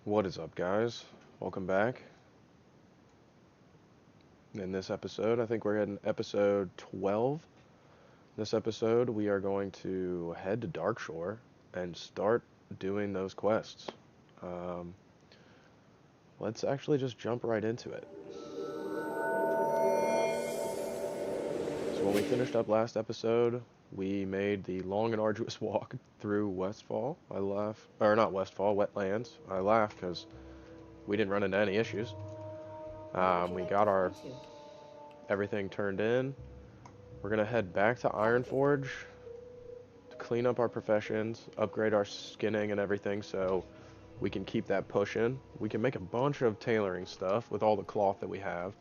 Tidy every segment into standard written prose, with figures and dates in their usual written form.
What is up, guys? Welcome back. In this episode, I think we're in episode 12. This episode, we are going to head to Darkshore and start doing those quests. Um, let's actually just jump right into it. So when we finished up last episode, we made the long and arduous walk through Westfall. I laugh, or not Westfall, Wetlands. I laugh because we didn't run into any issues. We got our everything turned in. We're gonna head back to Ironforge to clean up our professions, upgrade our skinning and everything so we can keep that pushing. We can make a bunch of tailoring stuff with all the cloth that we have.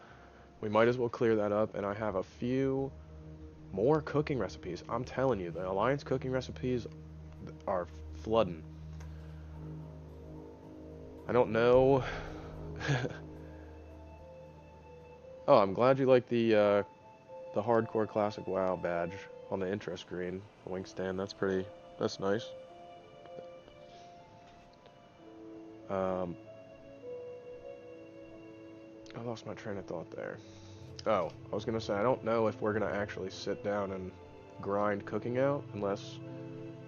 We might as well clear that up, and I have a few more cooking recipes. I'm telling you, the Alliance cooking recipes are flooding. I don't know. Oh, I'm glad you like the hardcore classic WoW badge on the intro screen. The wing stand, that's nice. Um, I lost my train of thought there. Oh, I was gonna say, I don't know if we're gonna actually sit down and grind cooking out unless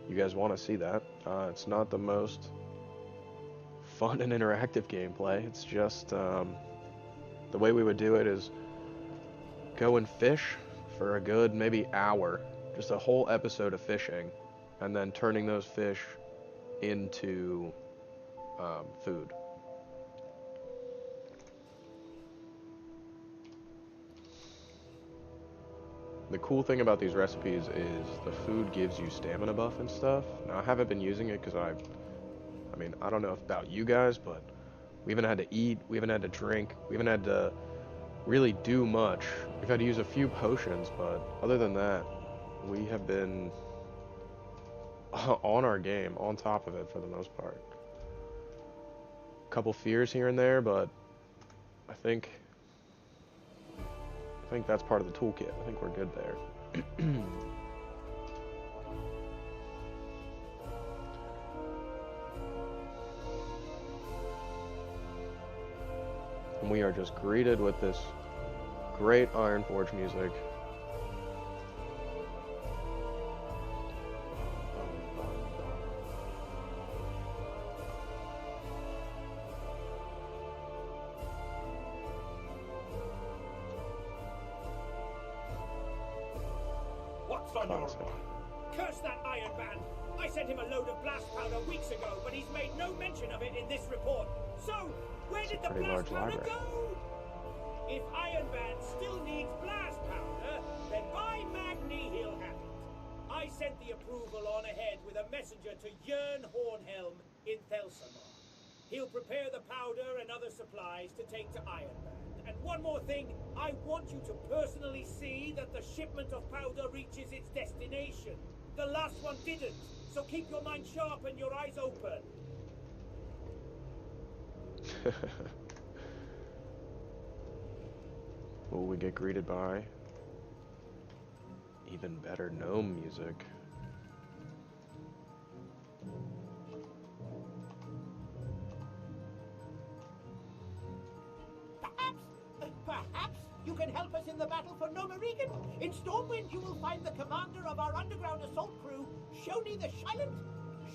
you guys want to see that. It's not the most fun and interactive gameplay. It's just the way we would do it is go and fish for a good maybe hour, just a whole episode of fishing, and then turning those fish into food. The cool thing about these recipes is the food gives you stamina buff and stuff. Now I haven't been using it because I mean, I don't know about you guys, but we haven't had to eat, we haven't had to drink, we haven't had to really do much. We've had to use a few potions, but other than that, we have been on our game, on top of it for the most part. A couple fears here and there, but I think I think that's part of the toolkit. I think we're good there. And we are just greeted with this great Ironforge music. What's on your Classic. mind? Curse that Iron Man! I sent him a load of blast powder weeks ago, but he's made no mention of it in this report. So, where did the Pretty blast large powder library. go? If Iron Man still needs blast powder, then by Magni he'll have it. I sent the approval on ahead with a messenger to Jörn Hornhelm in Thelsamar. He'll prepare the powder and other supplies to take to Ironman. And one more thing, I want you to personally see that the shipment of powder reaches its destination. The last one didn't, so keep your mind sharp and your eyes open. Will we get greeted by even better gnome music? Perhaps you can help us in the battle for Nomerigan. In Stormwind, you will find the commander of our underground assault crew, Shoni the Silent.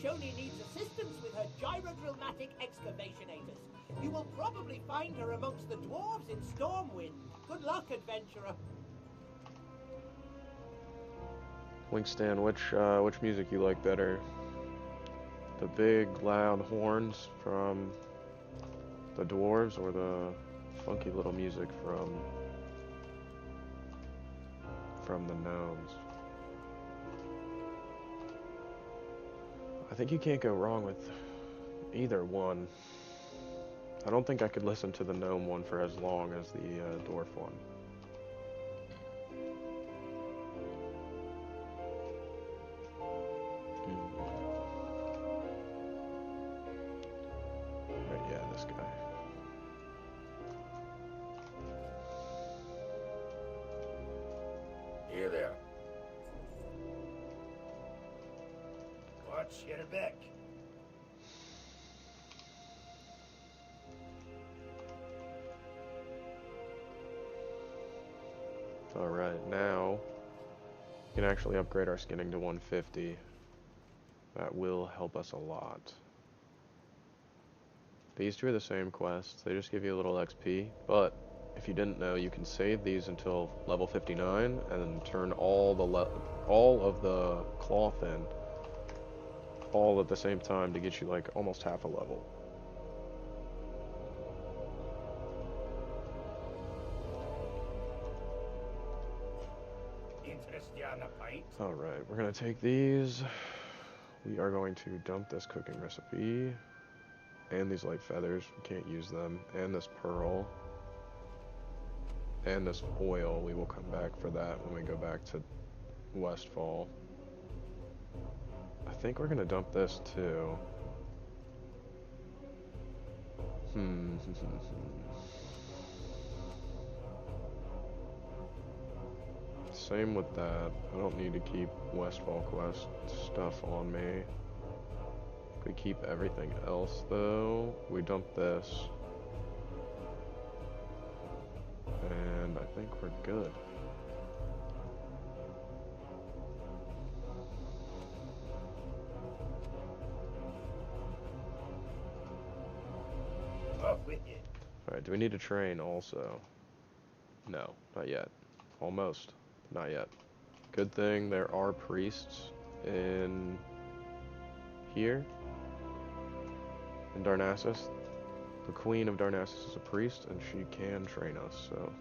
Shoni needs assistance with her gyrodrillmatic excavationators. You will probably find her amongst the dwarves in Stormwind. Good luck, adventurer. Winkstan, which music you like better? The big loud horns from the dwarves or the funky little music from the gnomes? I think you can't go wrong with either one. I don't think I could listen to the gnome one for as long as the dwarf one. Right, yeah, this guy. Here there. Watch your back. Alright, now we can actually upgrade our skinning to 150. That will help us a lot. These two are the same quests, they just give you a little XP, but if you didn't know, you can save these until level 59 and then turn all of the cloth in all at the same time to get you like almost half a level. Alright, we're gonna take these. We are going to dump this cooking recipe and these light feathers, we can't use them, and this pearl and this oil. We will come back for that when we go back to Westfall. I think we're gonna dump this too. Same with that. I don't need to keep Westfall quest stuff on me. If we keep everything else though, we dump this. And I think we're good. Alright, do we need to train also? No, not yet. Almost. Not yet. Good thing there are priests in here. In Darnassus. The Queen of Darnassus is a priest, and she can train us, so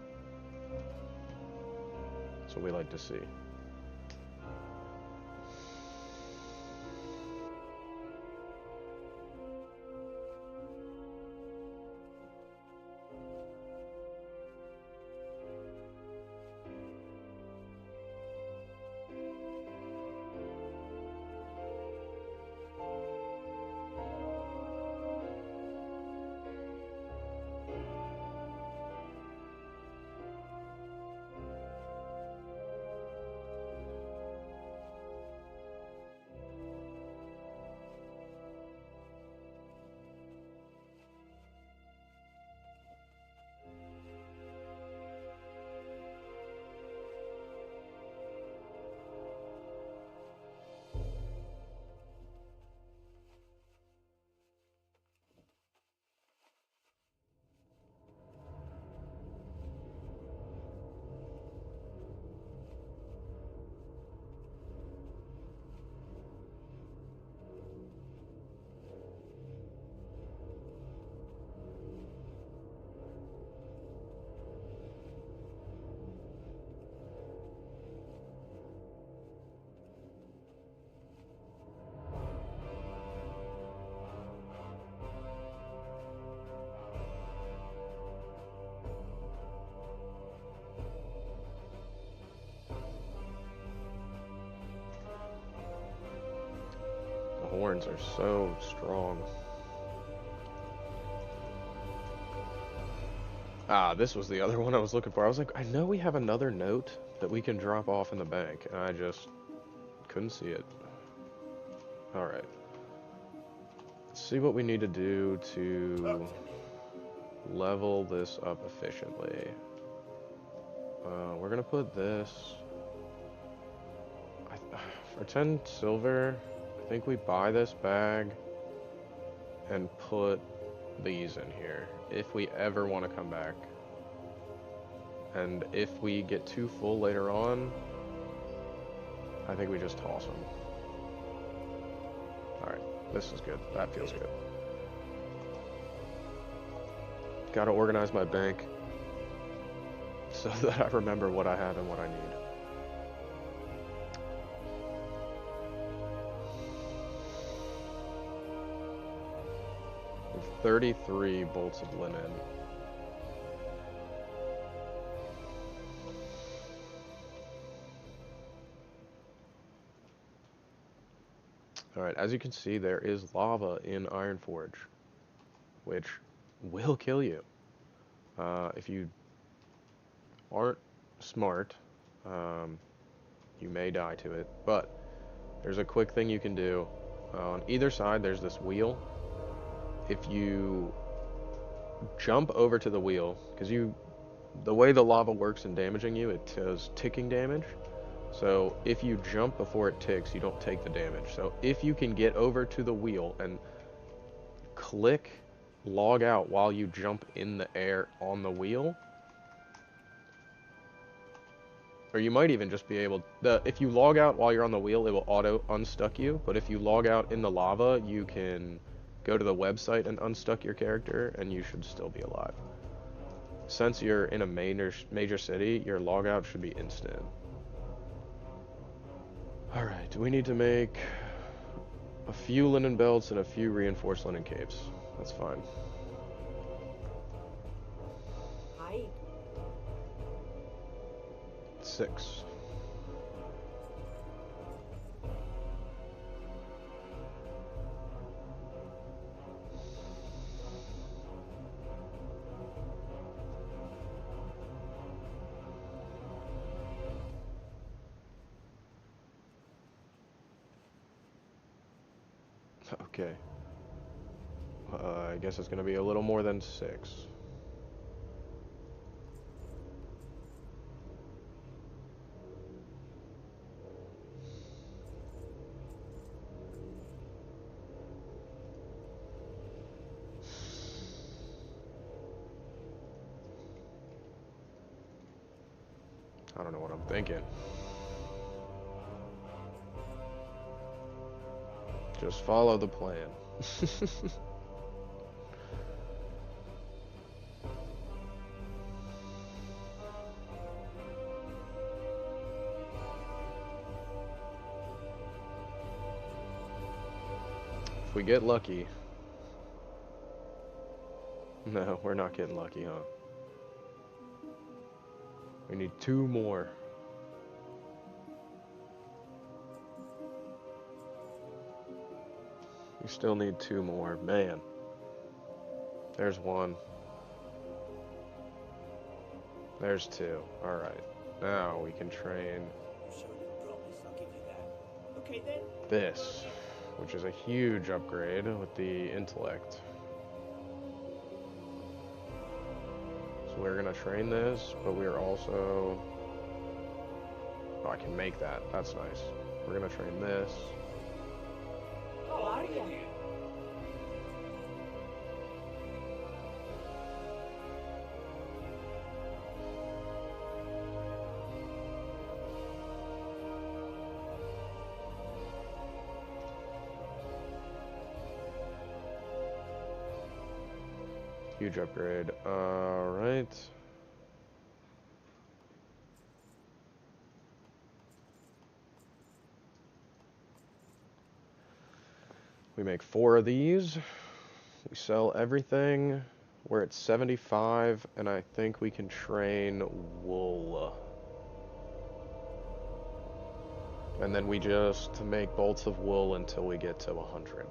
that's what we like to see. Horns are so strong. Ah, this was the other one I was looking for. I was like, I know we have another note that we can drop off in the bank, and I just couldn't see it. Alright. Let's see what we need to do to level this up efficiently. We're gonna put this... for 10 silver... I think we buy this bag and put these in here if we ever want to come back. And if we get too full later on, I think we just toss them. Alright, this is good. That feels good. Gotta organize my bank so that I remember what I have and what I need. 33 bolts of linen. Alright, as you can see, there is lava in Ironforge, which will kill you. If you aren't smart, you may die to it, but there's a quick thing you can do. On either side, there's this wheel. If you jump over to the wheel, because you the way the lava works in damaging you, it does ticking damage. So if you jump before it ticks, you don't take the damage. So if you can get over to the wheel and click log out while you jump in the air on the wheel, or you might even just be able, if you log out while you're on the wheel, it will auto unstuck you, but if you log out in the lava, you can go to the website and unstuck your character, and you should still be alive. Since you're in a major city, your logout should be instant. Alright, we need to make a few linen belts and a few reinforced linen capes. That's fine. Hide. 6. Okay. I guess it's gonna be a little more than 6. I don't know what I'm thinking. Just follow the plan. If we get lucky. No, we're not getting lucky, huh? We need 2 more. We still need 2 more. Man. There's 1. There's 2. Alright. Now we can train You showed a promise, I'll give you that. Okay then. this, which is a huge upgrade with the intellect. So we're gonna train this, but we're also... Oh, I can make that. That's nice. We're gonna train this. How are you? Huge upgrade. Alright. We make 4 of these. We sell everything. We're at 75, and I think we can train wool. And then we just make bolts of wool until we get to 100.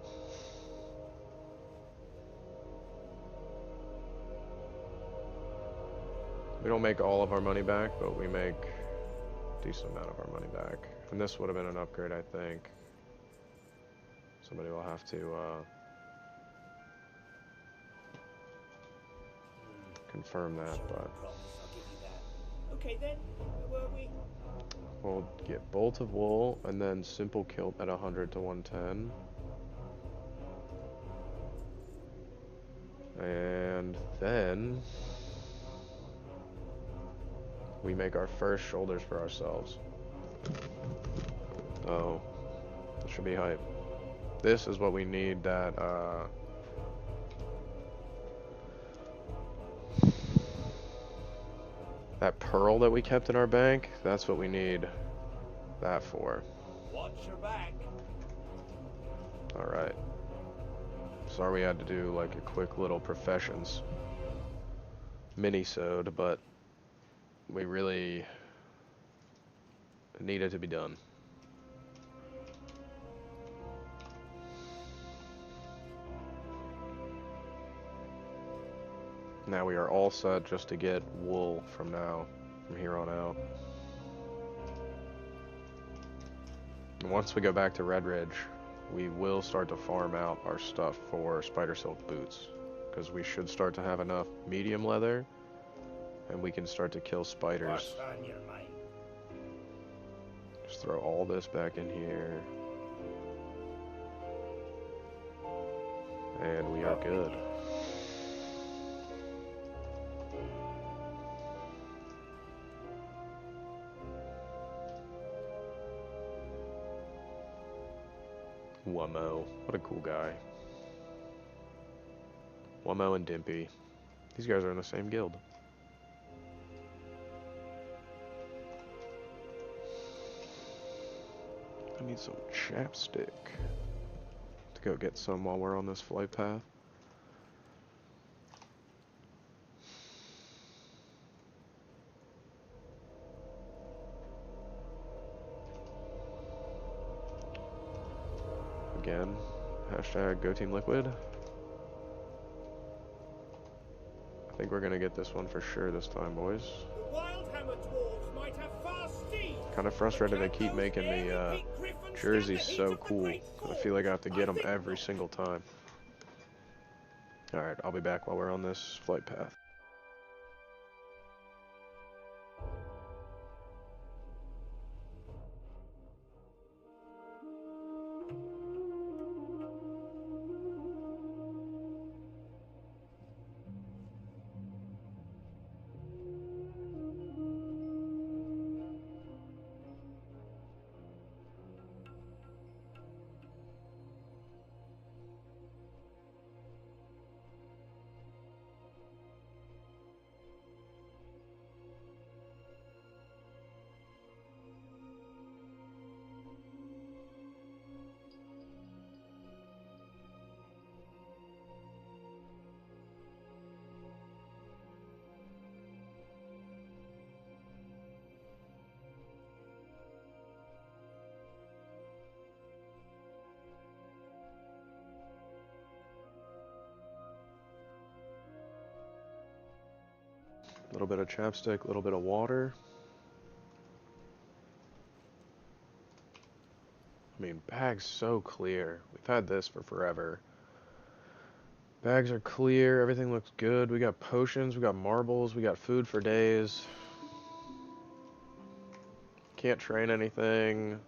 We don't make all of our money back, but we make a decent amount of our money back. And this would have been an upgrade, I think. Somebody will have to confirm that, but... Okay then, where were we? We'll get bolt of wool, and then simple kilt at 100 to 110. And then... we make our first shoulders for ourselves. Oh, that should be hype. This is what we need, that, that pearl that we kept in our bank. That's what we need that for. Watch your back. Alright. Sorry we had to do, like, a quick little professions mini-sode, but we really needed to be done. Now we are all set just to get wool from here on out. And once we go back to Red Ridge, we will start to farm out our stuff for spider silk boots, because we should start to have enough medium leather and we can start to kill spiders. What's on your mind? Just throw all this back in here. And we are good. Wummo. What a cool guy. Wummo and Dimpy. These guys are in the same guild. I need some chapstick to go get some while we're on this flight path. Again, hashtag GoTeamLiquid. I think we're gonna get this one for sure this time, boys. The Wildhammer dwarves might have fast steeds. Kind of frustrated they keep making the jerseys so cool. I feel like I have to get them every single time. Alright, I'll be back while we're on this flight path. A little bit of chapstick, a little bit of water. I mean, bag's so clear. We've had this for forever. Bags are clear, everything looks good. We got potions, we got marbles, we got food for days. Can't train anything.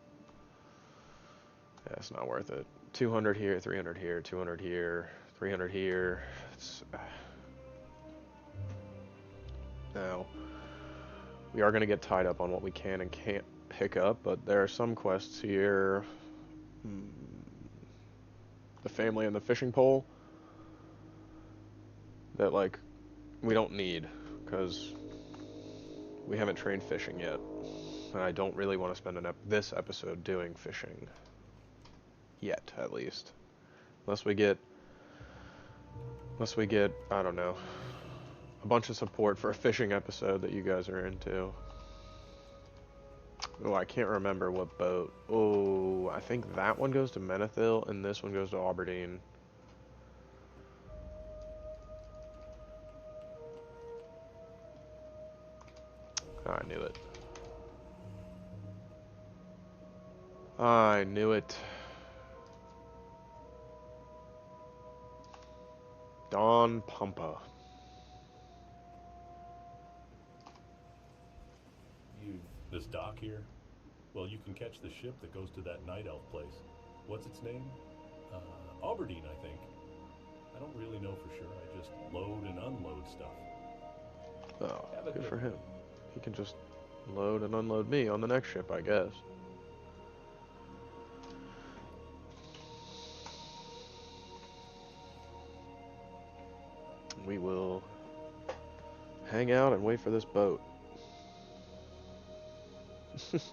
Yeah, it's not worth it. 200 here, 300 here, 200 here, 300 here. It's... Now, we are going to get tied up on what we can and can't pick up, but there are some quests here. The family and the fishing pole that, like, we don't need, because we haven't trained fishing yet. And I don't really want to spend this episode doing fishing. Yet, at least. Unless we get, I don't know, a bunch of support for a fishing episode that you guys are into. Oh, I can't remember what boat. Oh, I think that one goes to Menethil and this one goes to Aberdeen. I knew it. I knew it. Don Pumpa. This dock here? Well, you can catch the ship that goes to that night elf place. What's its name? Aberdeen, I think. I don't really know for sure. I just load and unload stuff. Oh, good for him. He can just load and unload me on the next ship, I guess. We will hang out and wait for this boat. Is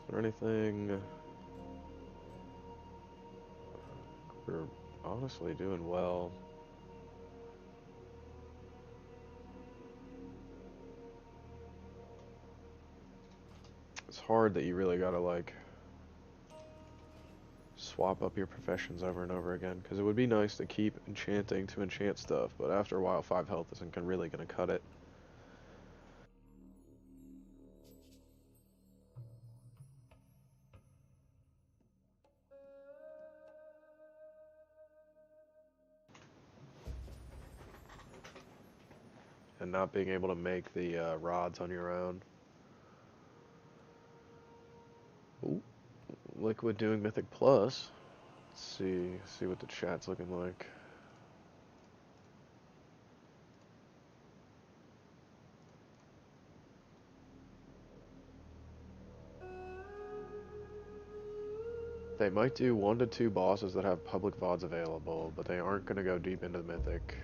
there anything? We're honestly doing well. It's hard that you really gotta, like, swap up your professions over and over again, because it would be nice to keep enchanting to enchant stuff, but after a while 5 health isn't really gonna cut it. and not being able to make the rods on your own. Ooh, Liquid doing Mythic Plus. Let's see what the chat's looking like. They might do 1 to 2 bosses that have public VODs available, but they aren't going to go deep into Mythic.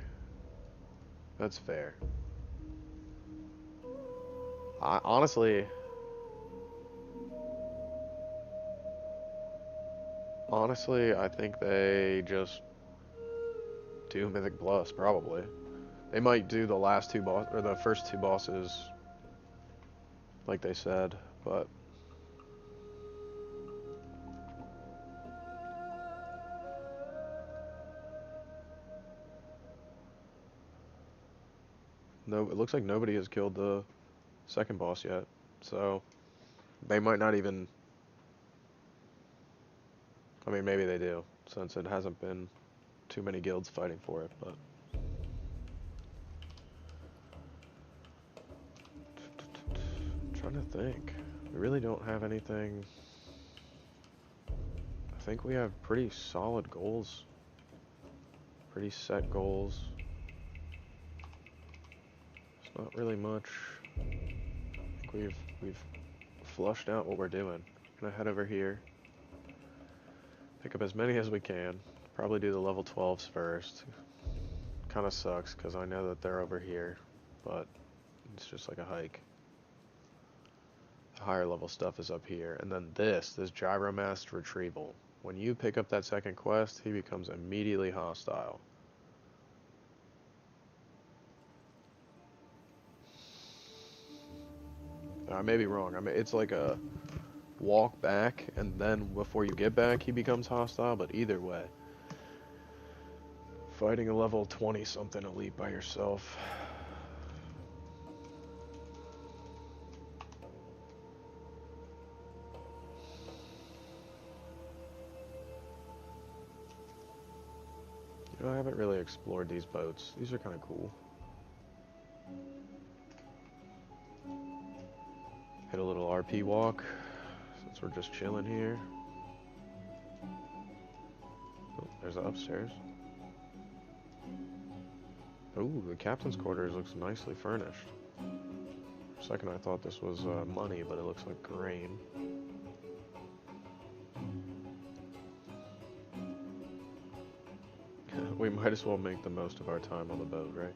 That's fair. Honestly, I think they just do Mythic Plus, probably. They might do the last 2 boss or the first 2 bosses, like they said, but no, it looks like nobody has killed the second boss yet, so they might not even. I mean, maybe they do, since it hasn't been too many guilds fighting for it, but. I'm trying to think. We really don't have anything. I think we have pretty solid goals. Pretty set goals. It's not really much. I think we've flushed out what we're doing. Gonna head over here. Pick up as many as we can. Probably do the level 12s first. Kinda sucks because I know that they're over here, but it's just like a hike. The higher level stuff is up here. And then this Gyromast Retrieval. When you pick up that second quest, he becomes immediately hostile. I may be wrong. I mean, it's like a walk back, and then before you get back, he becomes hostile, but either way. Fighting a level 20-something elite by yourself. You know, I haven't really explored these boats. These are kind of cool. Hit a little RP walk, since we're just chilling here. Oh, there's the upstairs. Ooh, the captain's quarters looks nicely furnished. For a second I thought this was money, but it looks like grain. We might as well make the most of our time on the boat, right?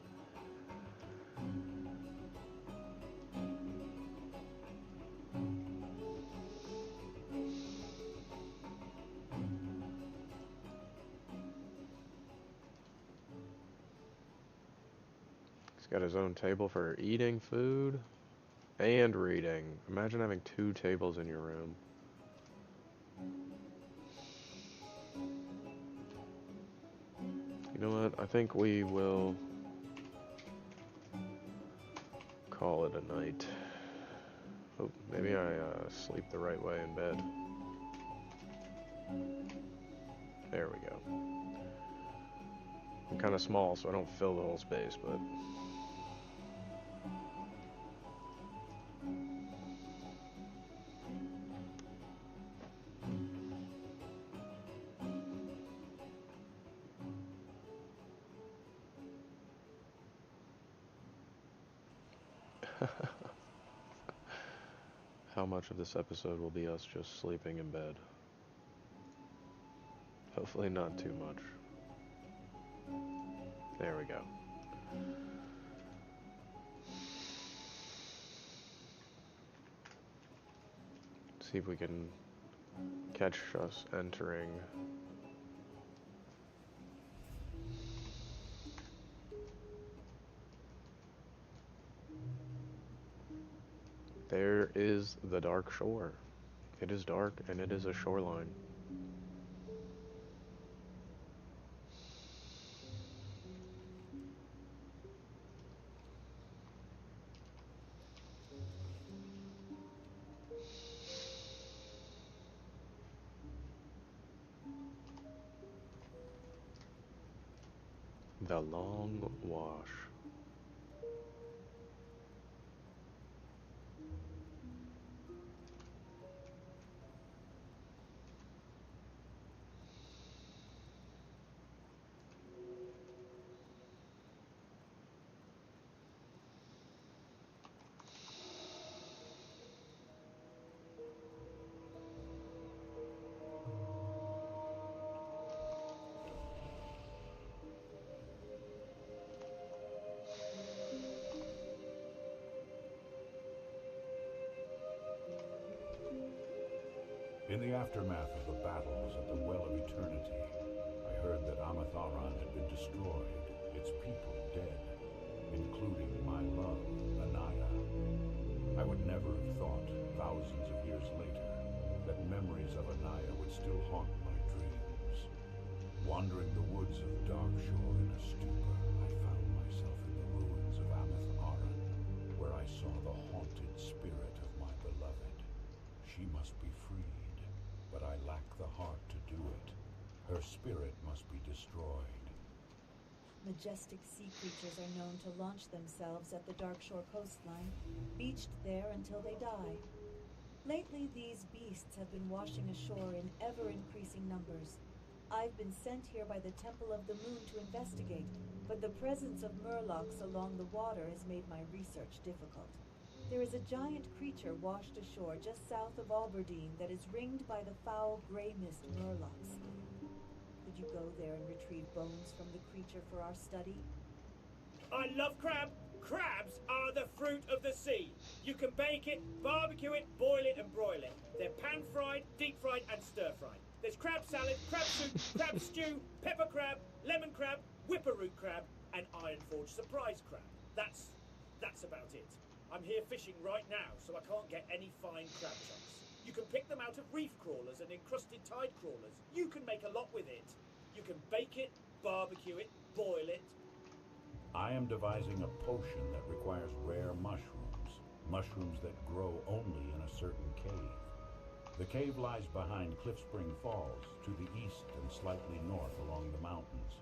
He's got his own table for eating food and reading. Imagine having 2 tables in your room. You know what? I think we will call it a night. Oh, maybe I sleep the right way in bed. There we go. I'm kind of small, so I don't fill the whole space, but... How much of this episode will be us just sleeping in bed? Hopefully not too much. There we go. See if we can catch us entering. There is the Darkshore. It is dark and it is a shoreline. The Long Wash. In the aftermath of the battles at the Well of Eternity, I heard that Amatharan had been destroyed, its people dead, including my love, Anaya. I would never have thought, thousands of years later, that memories of Anaya would still haunt my dreams. Wandering the woods of Darkshore in a stupor, I found myself in the ruins of Amatharan, where I saw the haunted spirit of my beloved. She must be freed. But I lack the heart to do it. Her spirit must be destroyed. Majestic sea creatures are known to launch themselves at the Darkshore coastline, beached there until they die. Lately, these beasts have been washing ashore in ever-increasing numbers. I've been sent here by the Temple of the Moon to investigate, but the presence of murlocs along the water has made my research difficult. There is a giant creature washed ashore just south of Aberdeen that is ringed by the foul grey mist murlocs. Could you go there and retrieve bones from the creature for our study? I love crab. Crabs are the fruit of the sea. You can bake it, barbecue it, boil it and broil it. They're pan-fried, deep-fried and stir-fried. There's crab salad, crab soup, crab stew, pepper crab, lemon crab, whipper-root crab and Ironforge surprise crab. That's about it. I'm here fishing right now, so I can't get any fine crab chunks. You can pick them out of reef crawlers and encrusted tide crawlers. You can make a lot with it. You can bake it, barbecue it, boil it. I am devising a potion that requires rare mushrooms. Mushrooms that grow only in a certain cave. The cave lies behind Cliffspring Falls, to the east and slightly north along the mountains.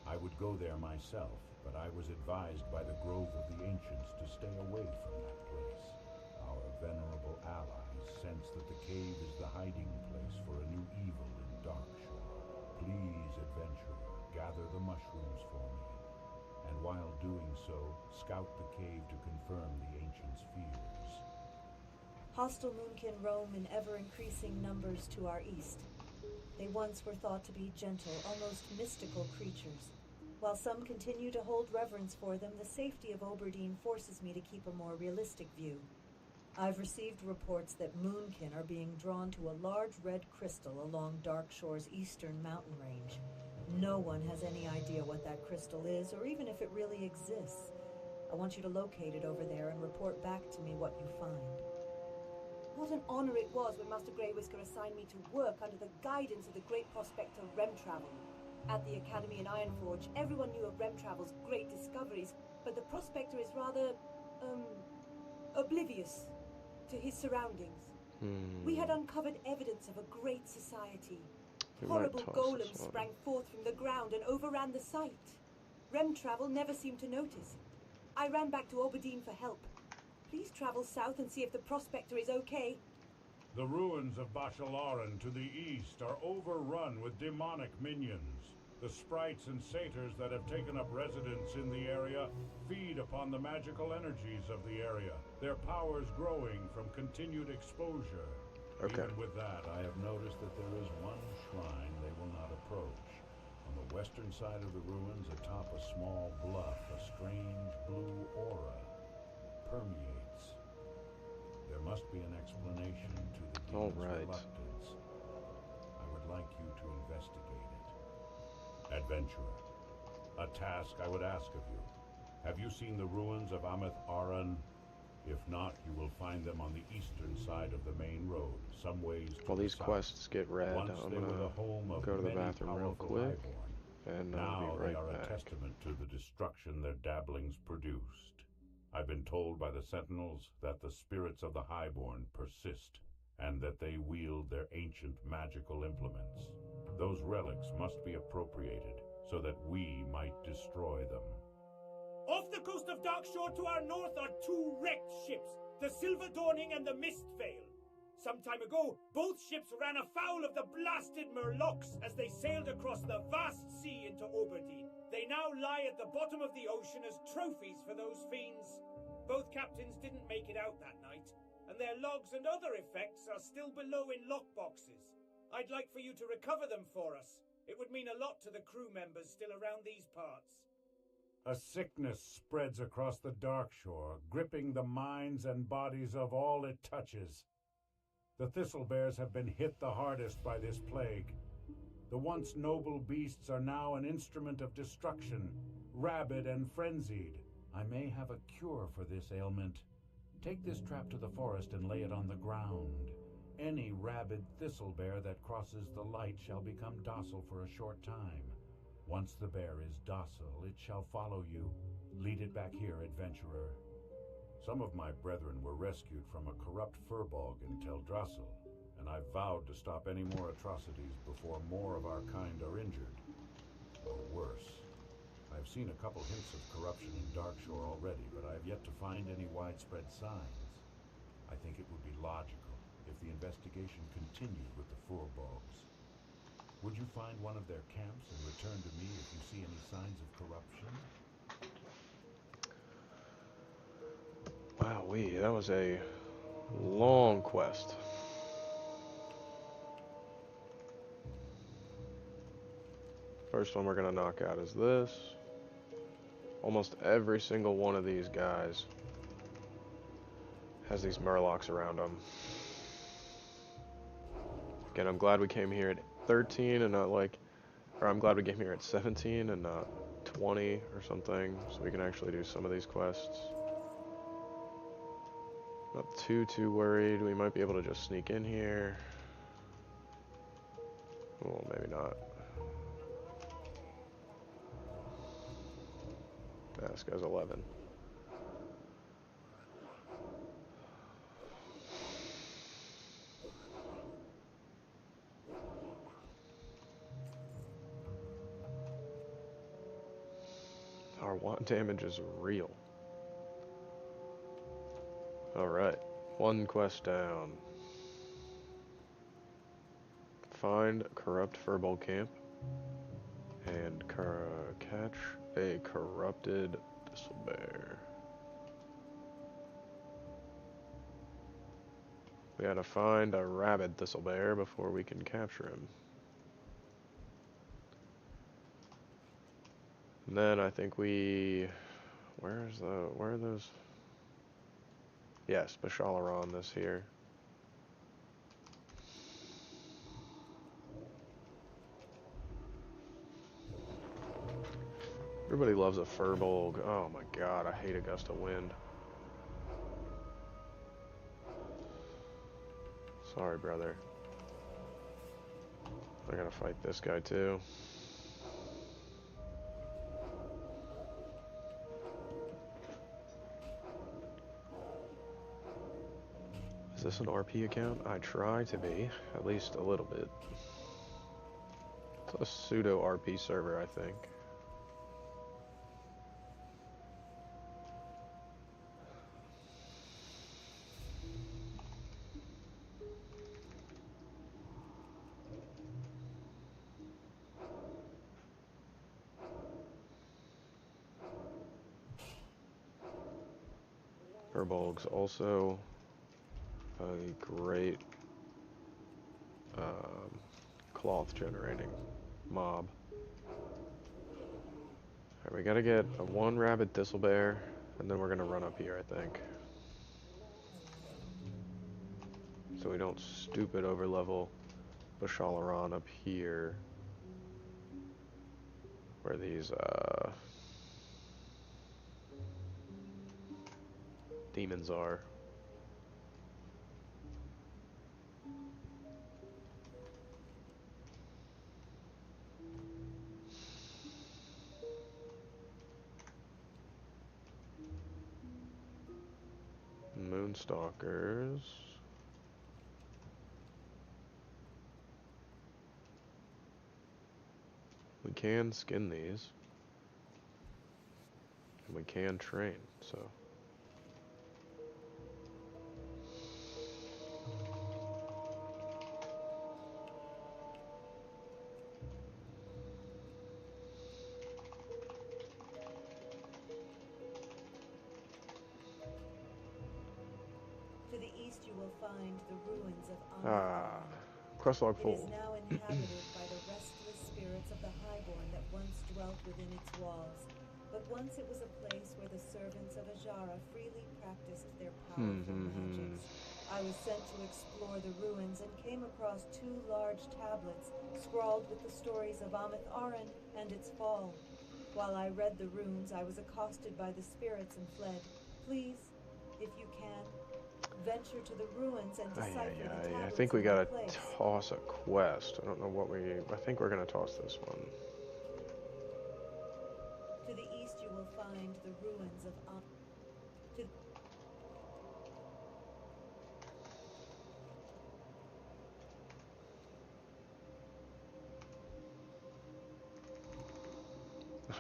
I would go there myself, but I was advised by the Grove of the Ancients to stay away from that place. Our venerable allies sense that the cave is the hiding place for a new evil in Darkshore. Please, adventurer, gather the mushrooms for me. And while doing so, scout the cave to confirm the Ancients' fears. Hostile moonkin roam in ever-increasing numbers to our east. They once were thought to be gentle, almost mystical creatures. While some continue to hold reverence for them, the safety of Aberdeen forces me to keep a more realistic view. I've received reports that moonkin are being drawn to a large red crystal along Darkshore's eastern mountain range. No one has any idea what that crystal is, or even if it really exists. I want you to locate it over there and report back to me what you find. What an honor it was when Master Grey Whisker assigned me to work under the guidance of the great prospector Remtravel. At the Academy in Ironforge, everyone knew of Remtravel's great discoveries, but the prospector is rather, oblivious to his surroundings. We had uncovered evidence of a great society. Horrible golems sprang forth from the ground and overran the site. Remtravel never seemed to notice. I ran back to Aberdeen for help. Please travel south and see if the prospector is okay. The ruins of Bashalaran to the east are overrun with demonic minions. The sprites and satyrs that have taken up residence in the area feed upon the magical energies of the area, their powers growing from continued exposure. Okay. Even with that, I have noticed that there is one shrine they will not approach. On the western side of the ruins, atop a small bluff, a strange blue aura permeates. There must be an explanation to the demon's reluctance. I would like you to investigate it. Adventurer, a task I would ask of you. Have you seen the ruins of Amatharan? If not, you will find them on the eastern side of the main road, some ways to While these the south. quests get read, Once I'm they were the gonna home of go to the many bathroom real powerful quick, highborn. and Now I'll be they right are a back. testament to the destruction their dabblings produced. I've been told by the Sentinels that the spirits of the Highborn persist, and that they wield their ancient magical implements. Those relics must be appropriated, so that we might destroy them. Off the coast of Darkshore to our north are two wrecked ships, the Silver Dawning and the Mistveil. Some time ago, both ships ran afoul of the blasted Murlocs as they sailed across the vast sea into Aberdeen. They now lie at the bottom of the ocean as trophies for those fiends. Both captains didn't make it out that night, and their logs and other effects are still below in lockboxes. I'd like for you to recover them for us. It would mean a lot to the crew members still around these parts. A sickness spreads across the Darkshore, gripping the minds and bodies of all it touches. The thistle bears have been hit the hardest by this plague. The once noble beasts are now an instrument of destruction, rabid and frenzied. I may have a cure for this ailment. Take this trap to the forest and lay it on the ground. Any rabid thistle bear that crosses the light shall become docile for a short time. Once the bear is docile, it shall follow you. Lead it back here, adventurer. Some of my brethren were rescued from a corrupt furbog in Teldrassil, and I vowed to stop any more atrocities before more of our kind are injured. Or worse. I've seen a couple hints of corruption in Darkshore already, but I have yet to find any widespread signs. I think it would be logical if the investigation continued with the Furbogs. Would you find one of their camps and return to me if you see any signs of corruption? Wowee, that was a long quest. First one we're gonna knock out is this. Almost every single one of these guys has these murlocs around them. Again, I'm glad we came here at 13 and not or I'm glad we came here at 17 and not 20 or something, so we can actually do some of these quests. Not too worried. We might be able to just sneak in here. Well, maybe not. Yeah, this guy's 11. Our want damage is real. Alright, one quest down. Find corrupt furball camp and catch a corrupted thistlebear. We gotta find a rabid thistlebear before we can capture him. And then I think where are those? Yes, Bashalaron this here. Everybody loves a furbolg. Oh my god, I hate a gust of wind. Sorry, brother. I gotta fight this guy too. Is this an RP account? I try to be, at least a little bit. It's a pseudo RP server, I think. Furbolg's also a great cloth generating mob. Alright, we gotta get a one rabid thistlebear, and then we're gonna run up here, I think. So we don't stupid overlevel Bashalaron up here, where these demons are. Moonstalkers. We can skin these. And we can train, so. To the east you will find the ruins of Amarth. Crosslog It is full. now inhabited by the restless spirits of the Highborn that once dwelt within its walls. But once it was a place where the servants of Ajara freely practiced their powerful magics. I was sent to explore the ruins and came across 2 large tablets scrawled with the stories of Amith Aran and its fall. While I read the runes, I was accosted by the spirits and fled. Please, if you can, venture to the ruins and decipher the I tablets think we in my gotta place. toss a quest. I don't know what I think we're gonna toss this one. To the east you will find the ruins of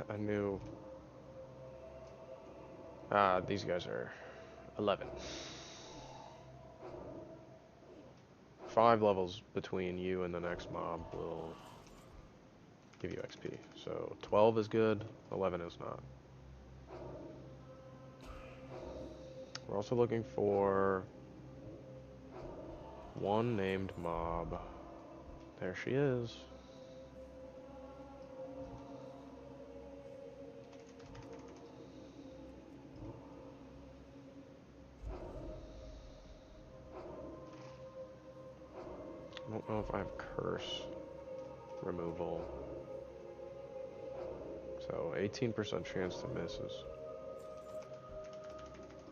I knew. These guys are 11. 5 levels between you and the next mob will give you XP. So 12 is good, 11 is not. We're also looking for one named mob. There she is. I don't know if I have curse removal. So 18% chance to miss is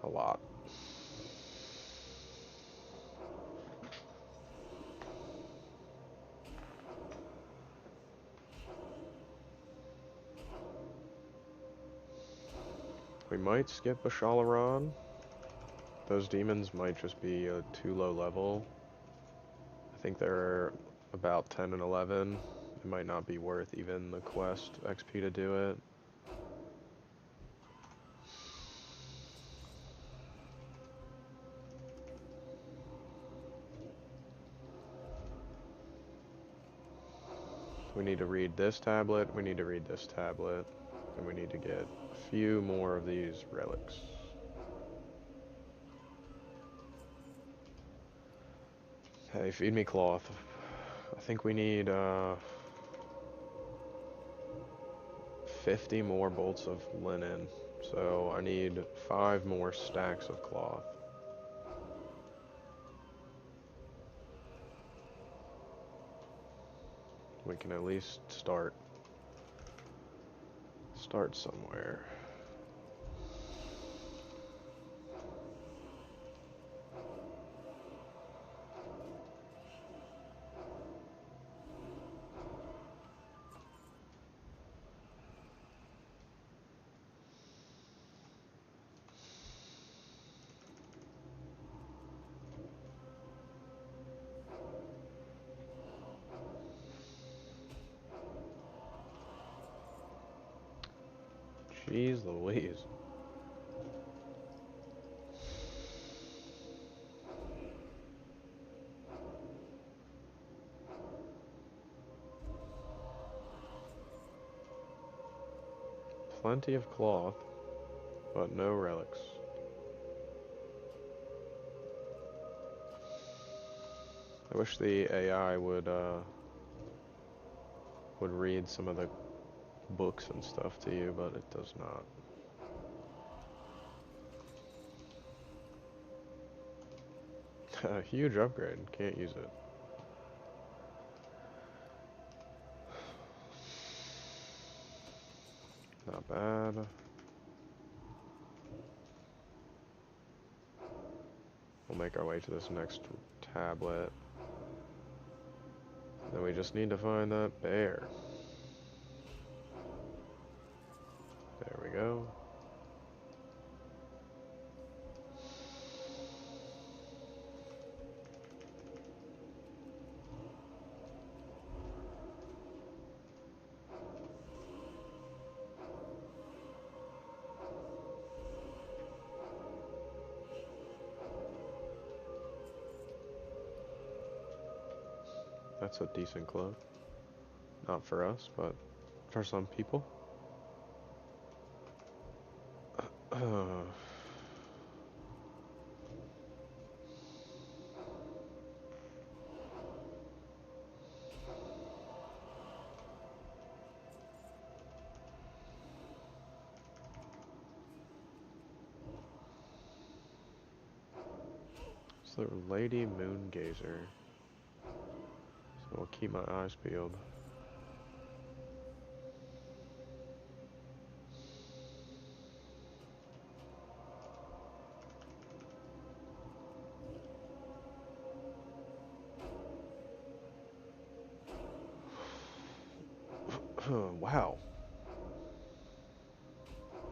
a lot. We might skip Bashalaran. Those demons might just be too low level. I think they're about 10 and 11. It might not be worth even the quest XP to do it. We need to read this tablet, we need to read this tablet, and we need to get a few more of these relics. Hey, feed me cloth. I think we need 50 more bolts of linen, so I need 5 more stacks of cloth. We can at least start somewhere. Jeez Louise. Plenty of cloth, but no relics. I wish the AI would read some of the books and stuff to you, but it does not. A huge upgrade, can't use it. Not bad. We'll make our way to this next tablet. Then we just need to find that bear. There we go. That's a decent cloak. Not for us, but for some people. It's the Lady Moongazer. So I'll keep my eyes peeled. Wow.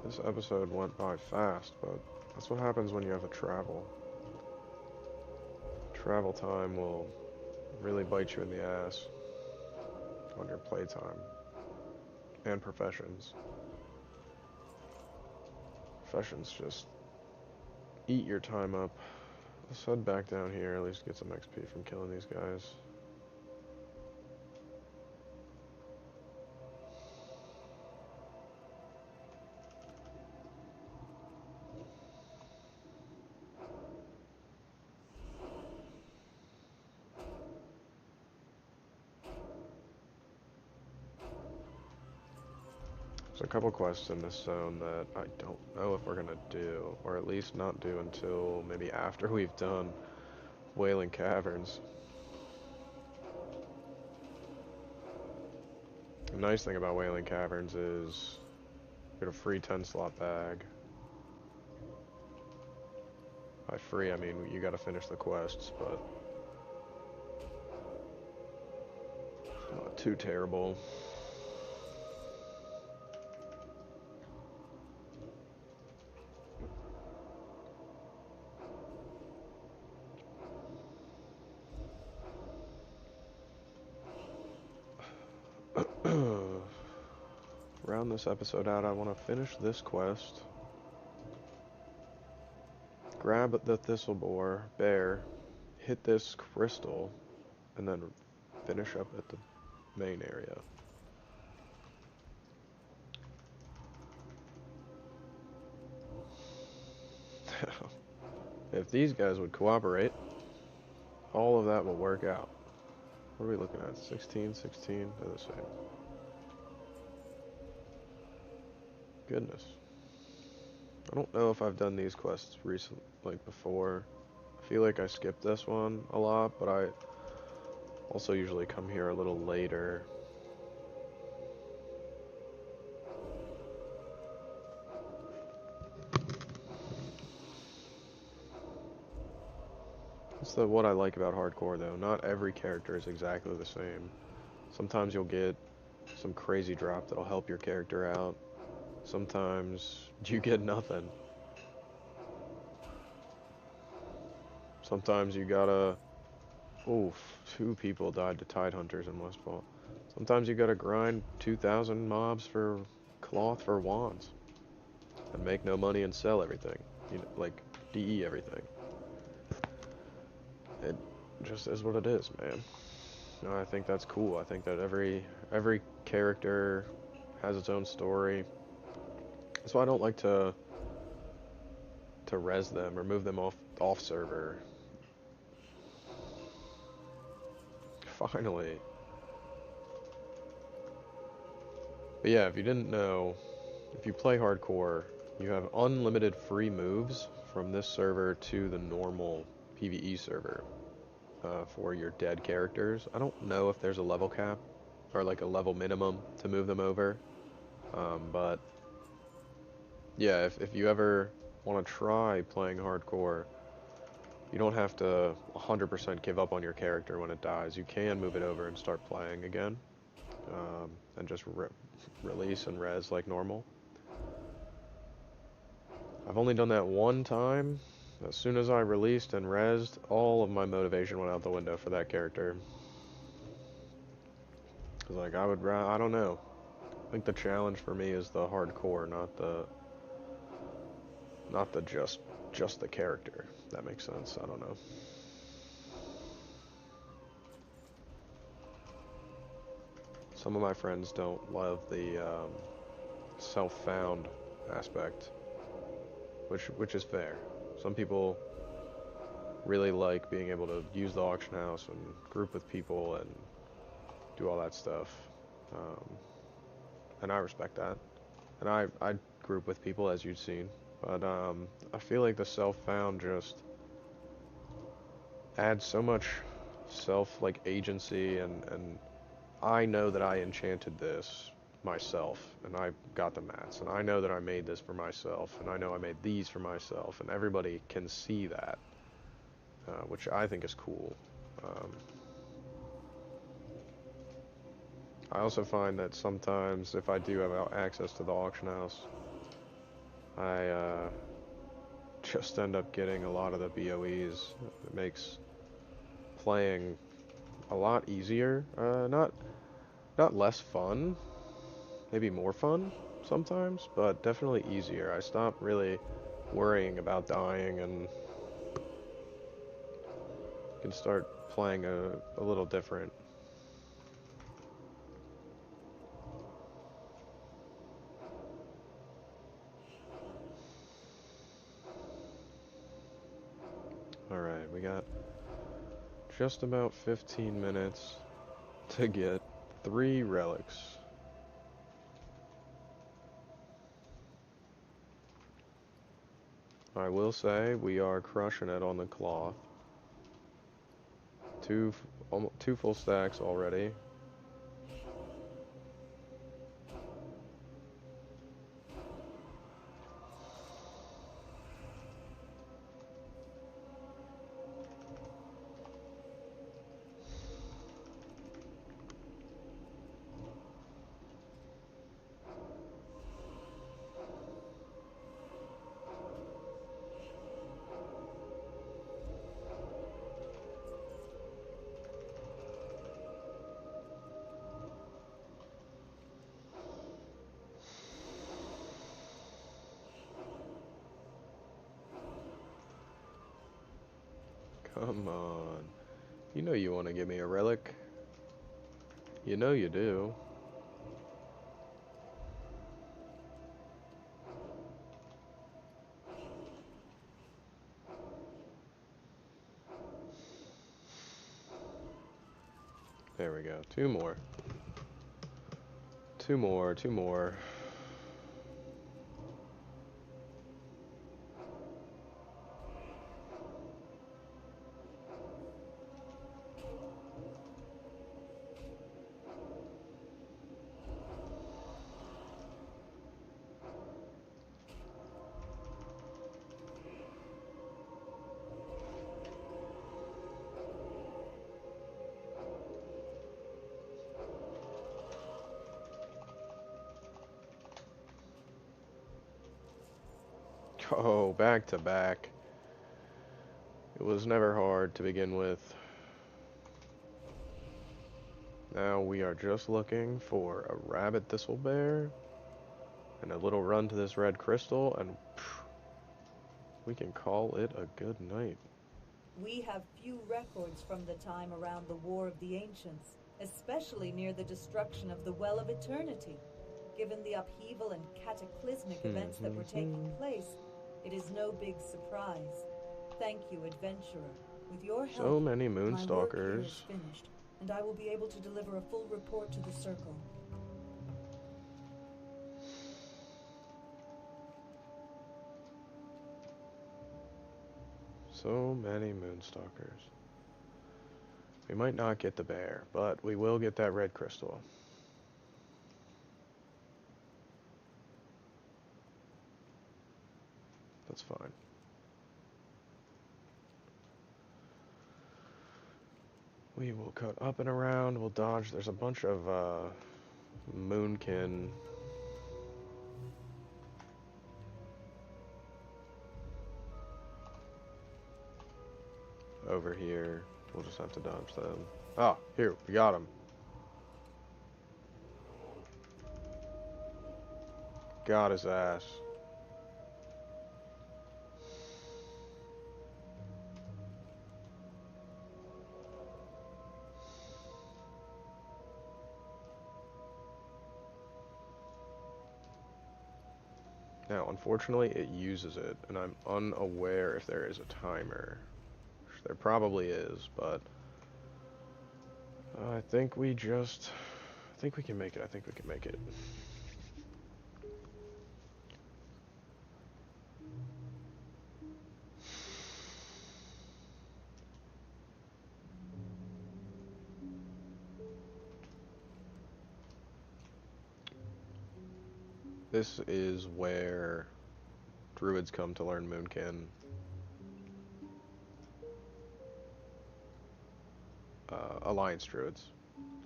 This episode went by fast, but that's what happens when you have to travel. Travel time will really bite you in the ass on your playtime and professions. Professions just eat your time up. Let's head back down here, at least get some XP from killing these guys. There's a couple quests in this zone that I don't know if we're gonna do, or at least not do until maybe after we've done Wailing Caverns. The nice thing about Wailing Caverns is you get a free 10-slot bag. By free, I mean you gotta finish the quests, but not too terrible. Round this episode out, I want to finish this quest. Grab the thistle bear, hit this crystal, and then finish up at the main area. If these guys would cooperate, all of that will work out. What are we looking at? 16, 16? They're the same. Goodness. I don't know if I've done these quests recently, like before. I feel like I skipped this one a lot, but I also usually come here a little later. That's what I like about hardcore, though. Not every character is exactly the same. Sometimes you'll get some crazy drop that'll help your character out. Sometimes you get nothing. Sometimes you gotta... Oof, 2 people died to Tide Hunters in Westfall. Sometimes you gotta grind 2,000 mobs for cloth for wands. And make no money and sell everything. You know, like, DE everything. It just is what it is, man. No, I think that's cool. I think that every character has its own story. That's why I don't like to res them or move them off server. Finally. But yeah, if you didn't know, if you play hardcore, you have unlimited free moves from this server to the normal PvE server for your dead characters. I don't know if there's a level cap or like a level minimum to move them over, but yeah, if you ever want to try playing hardcore, you don't have to 100% give up on your character when it dies. You can move it over and start playing again, and just release and res like normal. I've only done that one time. As soon as I released and rezzed, all of my motivation went out the window for that character. Cause like I don't know. I think the challenge for me is the hardcore, not the just the character. If that makes sense. I don't know. Some of my friends don't love the self-found aspect, which is fair. Some people really like being able to use the auction house and group with people and do all that stuff, and I respect that. And I group with people, as you've seen, but I feel like the self-found just adds so much self like agency, and I know that I enchanted this myself, and I got the mats, and I know that I made this for myself, and I know I made these for myself, and everybody can see that, which I think is cool. I also find that sometimes if I do have access to the auction house, I just end up getting a lot of the BOEs. It makes playing a lot easier. Not less fun, maybe more fun sometimes, but definitely easier. I stopped really worrying about dying and can start playing a little different. Alright, we got just about 15 minutes to get 3 relics. I will say we are crushing it on the cloth. Two full stacks already. Come on. You know you want to give me a relic. You know you do. There we go. 2 more. 2 more, 2 more. Oh, back to back. It was never hard to begin with. Now we are just looking for a rabbit thistlebear and a little run to this red crystal, and we can call it a good night. We have few records from the time around the War of the Ancients, especially near the destruction of the Well of Eternity. Given the upheaval and cataclysmic events that were taking place, it is no big surprise. Thank you, adventurer. With your help, So many my work here moonstalkers. is finished, and I will be able to deliver a full report to the Circle. So many moonstalkers. We might not get the bear, but we will get that red crystal. That's fine. We will cut up and around, we'll dodge. There's a bunch of moonkin. Over here. We'll just have to dodge them. Oh, here, we got him. Got his ass. Now, unfortunately, it uses it, and I'm unaware if there is a timer. There probably is, but I think we just... I think we can make it. I think we can make it. This is where druids come to learn Moonkin. Alliance druids,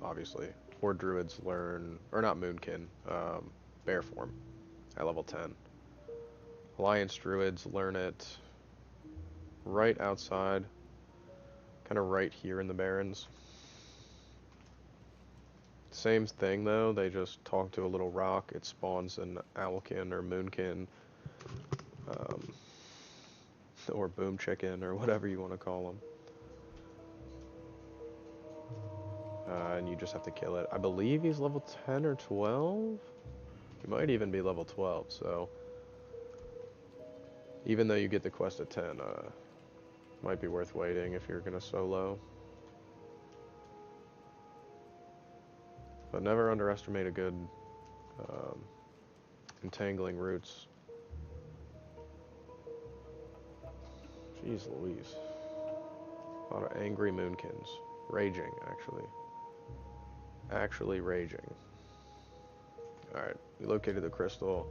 obviously. Or druids learn, or not Moonkin, bear form at level 10. Alliance druids learn it right outside, kind of right here in the Barrens. Same thing though, they just talk to a little rock, it spawns an owlkin or moonkin, or boom chicken, or whatever you want to call them. And you just have to kill it. I believe he's level 10 or 12? He might even be level 12, so even though you get the quest at 10, might be worth waiting if you're gonna solo. But never underestimate a good entangling roots. Jeez Louise. A lot of angry moonkins. Raging, actually. Actually raging. Alright, we located the crystal.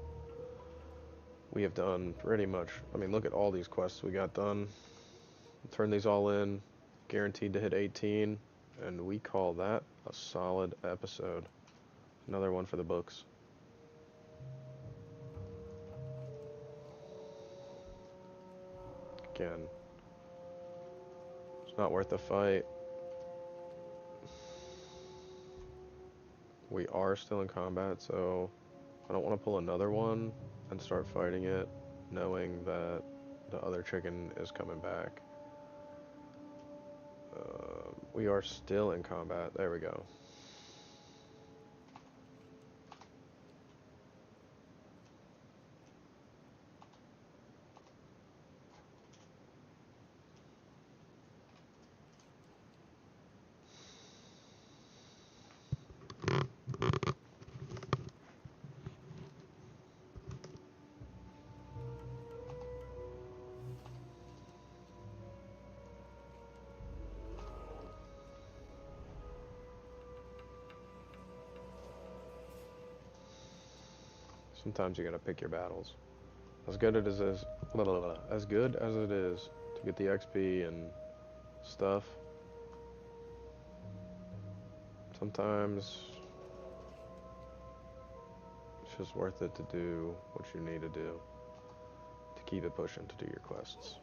We have done pretty much, I mean, look at all these quests we got done. Turn these all in. Guaranteed to hit 18. And we call that a solid episode. Another one for the books. Again, it's not worth the fight. We are still in combat, so I don't want to pull another one and start fighting it, knowing that the other chicken is coming back. We are still in combat. There we go. Sometimes you gotta pick your battles. As good as it is, as good as it is to get the XP and stuff, sometimes it's just worth it to do what you need to do to keep it pushing to do your quests.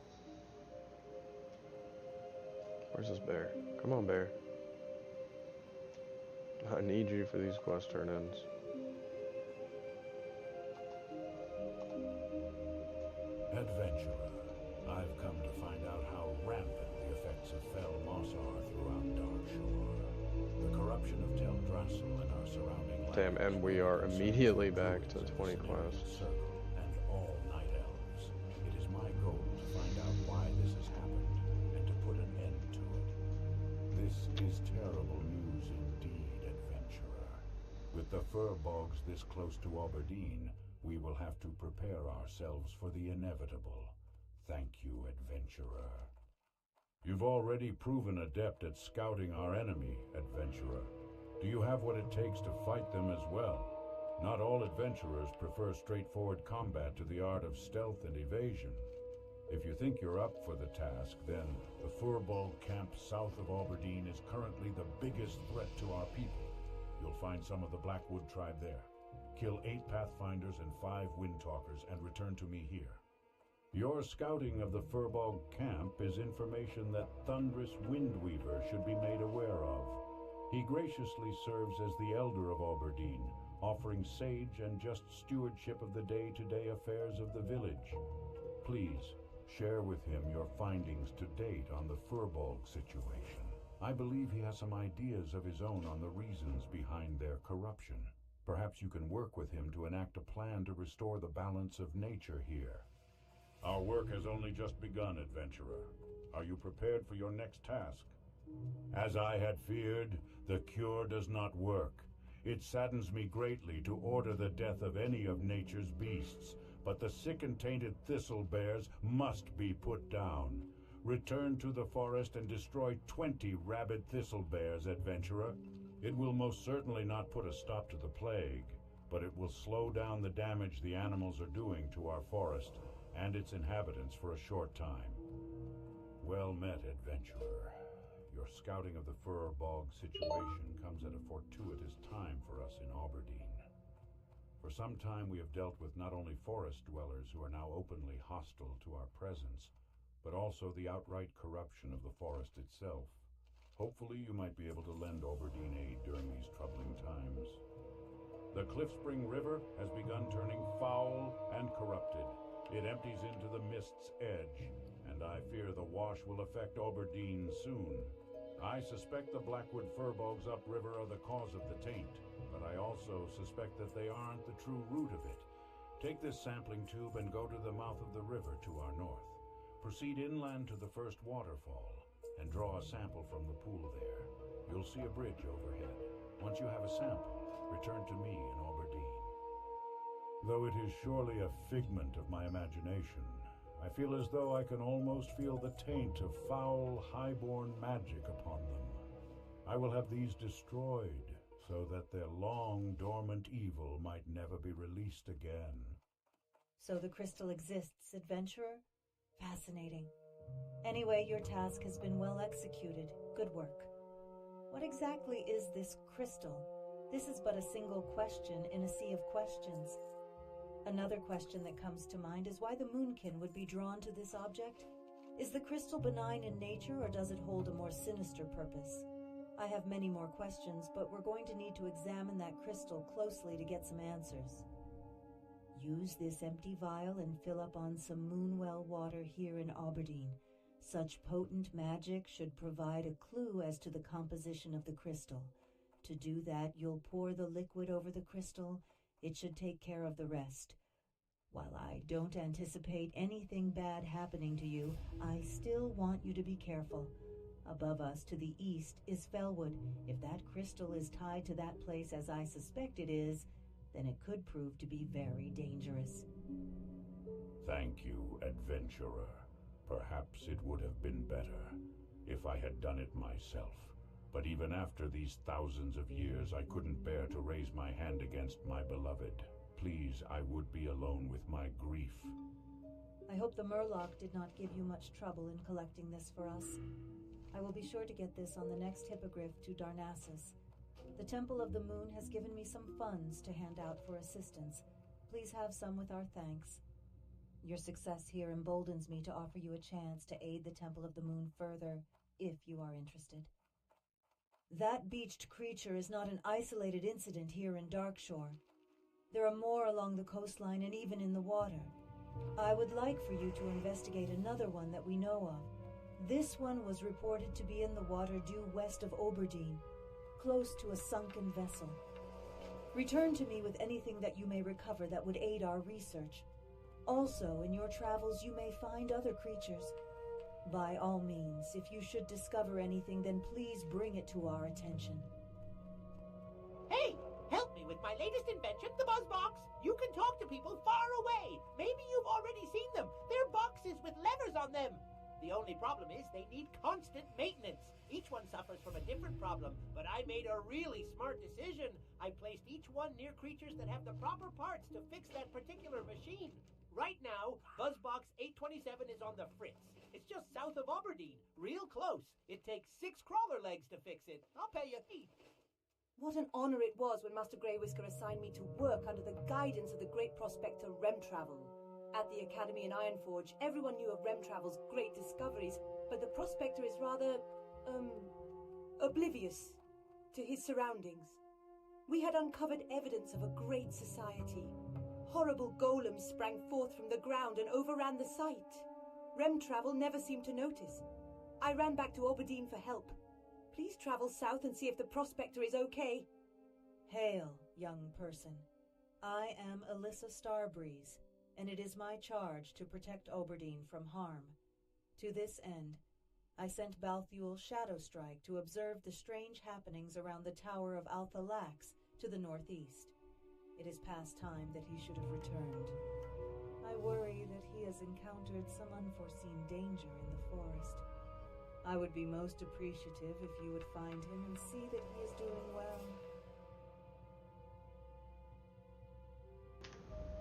Where's this bear? Come on, bear. I need you for these quest turn-ins. Adventurer, I've come to find out how rampant the effects of fell moss are throughout Darkshore. The corruption of Teldrassil and our surrounding lands. Damn, and we are immediately back to 20 quests. And all night elves. It is my goal to find out why this has happened and to put an end to it. This is terrible news indeed, adventurer. With the fur bogs this close to Aberdeen, we will have to prepare ourselves for the inevitable. Thank you, adventurer. You've already proven adept at scouting our enemy, adventurer. Do you have what it takes to fight them as well? Not all adventurers prefer straightforward combat to the art of stealth and evasion. If you think you're up for the task, then the Furball camp south of Aberdeen is currently the biggest threat to our people. You'll find some of the Blackwood tribe there. Kill 8 Pathfinders and 5 Windtalkers and return to me here. Your scouting of the Furball camp is information that Thunderous Windweaver should be made aware of. He graciously serves as the Elder of Aberdeen, offering sage and just stewardship of the day-to-day affairs of the village. Please, share with him your findings to date on the Furball situation. I believe he has some ideas of his own on the reasons behind their corruption. Perhaps you can work with him to enact a plan to restore the balance of nature here. Our work has only just begun, adventurer. Are you prepared for your next task? As I had feared, the cure does not work. It saddens me greatly to order the death of any of nature's beasts, but the sick and tainted thistle bears must be put down. Return to the forest and destroy 20 rabid thistle bears, adventurer. It will most certainly not put a stop to the plague, but it will slow down the damage the animals are doing to our forest and its inhabitants for a short time. Well met, adventurer. Your scouting of the fur bog situation comes at a fortuitous time for us in Aberdeen. For some time we have dealt with not only forest dwellers who are now openly hostile to our presence, but also the outright corruption of the forest itself. Hopefully you might be able to lend Aberdeen aid during these troubling times. The Cliffspring River has begun turning foul and corrupted. It empties into the mist's edge, and I fear the wash will affect Aberdeen soon. I suspect the Blackwood fir bogs upriver are the cause of the taint, but I also suspect that they aren't the true root of it. Take this sampling tube and go to the mouth of the river to our north. Proceed inland to the first waterfall and draw a sample from the pool there. You'll see a bridge overhead. Once you have a sample, return to me in Aberdeen. Though it is surely a figment of my imagination, I feel as though I can almost feel the taint of foul, highborn magic upon them. I will have these destroyed, so that their long dormant evil might never be released again. So the crystal exists, adventurer? Fascinating. Anyway, your task has been well executed. Good work. What exactly is this crystal? This is but a single question in a sea of questions. Another question that comes to mind is why the Moonkin would be drawn to this object. Is the crystal benign in nature, or does it hold a more sinister purpose? I have many more questions, but we're going to need to examine that crystal closely to get some answers. Use this empty vial and fill up on some Moonwell water here in Aberdeen. Such potent magic should provide a clue as to the composition of the crystal. To do that, you'll pour the liquid over the crystal. It should take care of the rest. While I don't anticipate anything bad happening to you, I still want you to be careful. Above us to the east is Felwood. If that crystal is tied to that place as I suspect it is, then it could prove to be very dangerous. Thank you, adventurer. Perhaps it would have been better if I had done it myself. But even after these thousands of years, I couldn't bear to raise my hand against my beloved. Please, I would be alone with my grief. I hope the Murloc did not give you much trouble in collecting this for us. I will be sure to get this on the next hippogriff to Darnassus. The Temple of the Moon has given me some funds to hand out for assistance. Please have some with our thanks. Your success here emboldens me to offer you a chance to aid the Temple of the Moon further, if you are interested. That beached creature is not an isolated incident here in Darkshore. There are more along the coastline and even in the water. I would like for you to investigate another one that we know of. This one was reported to be in the water due west of Aberdeen, close to a sunken vessel. Return to me with anything that you may recover that would aid our research. Also, in your travels you may find other creatures. By all means, if you should discover anything, then please bring it to our attention. Hey, help me with my latest invention, the BuzzBox. You can talk to people far away. Maybe you've already seen them. They're boxes with levers on them. The only problem is they need constant maintenance. Each one suffers from a different problem, but I made a really smart decision. I placed each one near creatures that have the proper parts to fix that particular machine. Right now, BuzzBox 827 is on the fritz. It's just south of Aberdeen, real close. It takes 6 crawler legs to fix it. I'll pay you. What an honor it was when Master Grey Whisker assigned me to work under the guidance of the great prospector Remtravel. At the Academy in Ironforge, everyone knew of Remtravel's great discoveries, but the prospector is rather, oblivious to his surroundings. We had uncovered evidence of a great society. Horrible golems sprang forth from the ground and overran the site. Remtravel never seemed to notice. I ran back to Aberdeen for help. Please travel south and see if the prospector is okay. Hail, young person. I am Alyssa Starbreeze, and it is my charge to protect Aberdeen from harm. To this end, I sent Balthuel Shadowstrike to observe the strange happenings around the Tower of Althalax to the northeast. It is past time that he should have returned. I worry that he has encountered some unforeseen danger in the forest. I would be most appreciative if you would find him and see that he is doing well.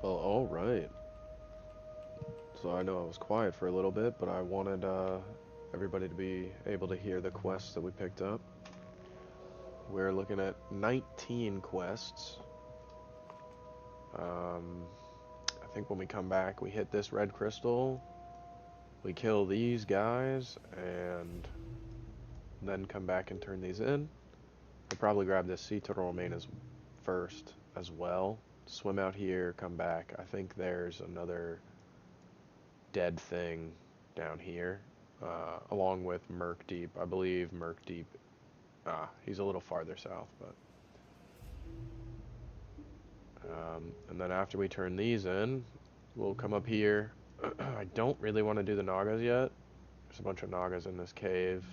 Well, alright. So I know I was quiet for a little bit, but I wanted everybody to be able to hear the quests that we picked up. We're looking at 19 quests. I think when we come back, we hit this red crystal, we kill these guys, and then come back and turn these in. We'll probably grab this sea turtle remain as first as well. Swim out here, come back. I think there's another dead thing down here, along with Murk Deep. I believe Murk Deep. He's a little farther south, but. And then after we turn these in, we'll come up here. I don't really want to do the Nagas yet. There's a bunch of Nagas in this cave.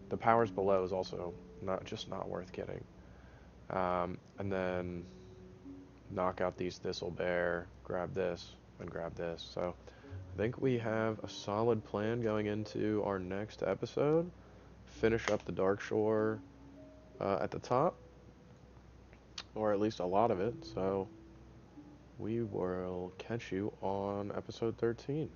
The powers below is also not worth getting. And then knock out these Thistle Bear, grab this, and grab this. So I think we have a solid plan going into our next episode. Finish up the Darkshore at the top, or at least a lot of it. So we will catch you on episode 13.